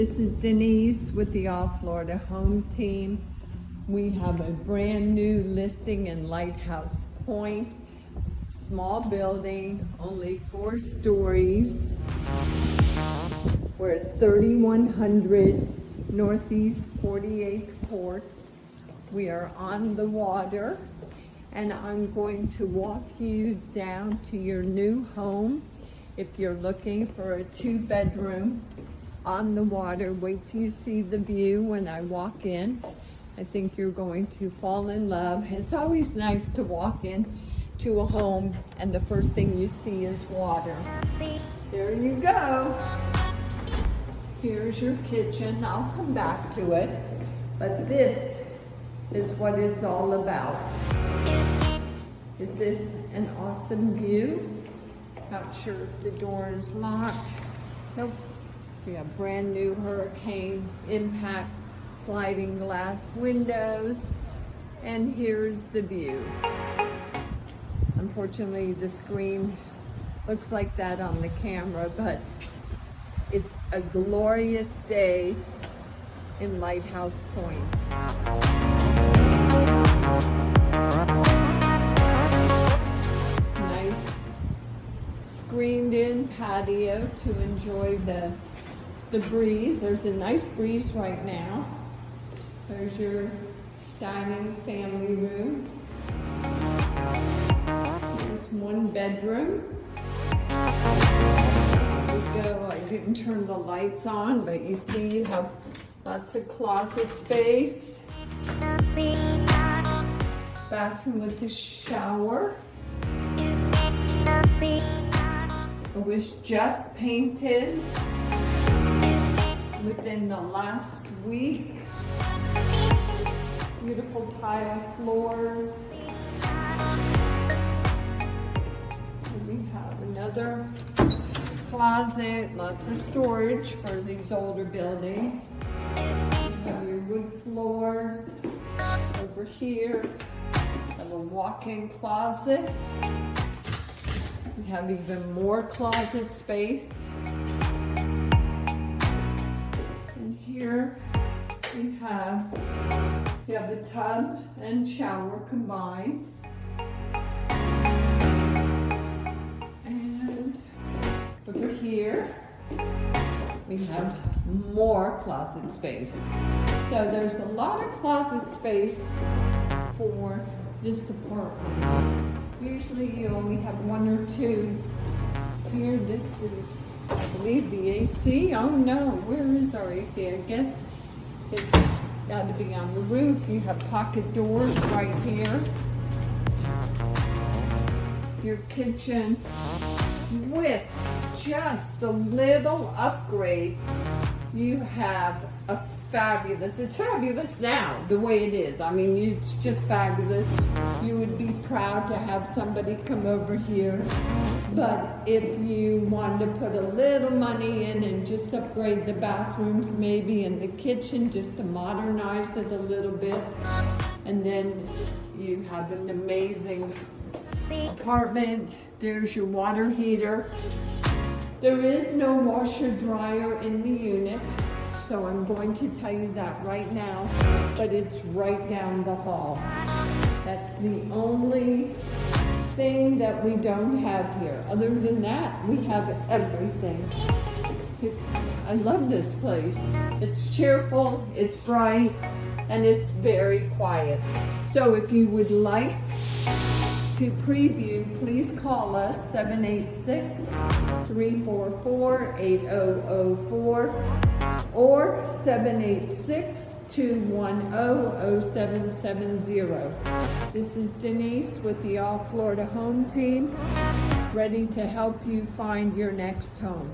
This is Denise with the All Florida Home Team. We have a brand new listing in Lighthouse Point. Small building, only 4 stories. We're at 3100 Northeast 48th Court. We are on the water, and I'm going to walk you down to your new home. If you're looking for a 2-bedroom on the water, wait till you see the view when I walk in. I think you're going to fall in love. It's always nice to walk in to a home and the first thing you see is water. There you go. Here's your kitchen. I'll come back to it, but this is what it's all about. Is this an awesome view? Not sure if the door is locked. Nope. We have brand new hurricane impact sliding glass windows, and here's the view. Unfortunately, the screen looks like that on the camera, but it's a glorious day in Lighthouse Point. Nice screened-in patio to enjoy the breeze. There's a nice breeze right now. There's your dining family room. There's 1 bedroom. There we go. I didn't turn the lights on, but you see you have lots of closet space. Bathroom with a shower. It was just painted within the last week. Beautiful tile floors. And we have another closet, lots of storage for these older buildings. You have your wood floors over here. Have a walk-in closet. We have even more closet space. And here we have the tub and shower combined. And over here, we have more closet space. So there's a lot of closet space for this apartment. Usually you only have 1 or 2. Here, this is, I believe, the AC. Oh no, where is our AC? I guess it's got to be on the roof. You have pocket doors right here. Your kitchen with just a little upgrade. You have a it's fabulous now, the way it is. I mean, it's just fabulous. You would be proud to have somebody come over here. But if you wanted to put a little money in and just upgrade the bathrooms maybe and the kitchen just to modernize it a little bit, and then you have an amazing apartment. There's your water heater. There is no washer dryer in the unit. So I'm going to tell you that right now, but it's right down the hall. That's the only thing that we don't have here. Other than that, we have everything. I love this place. It's cheerful, it's bright, and it's very quiet. So if you would like to preview, please call us 786-344-8004 or 786-210-0770. This is Denise with the All Florida Home Team, ready to help you find your next home.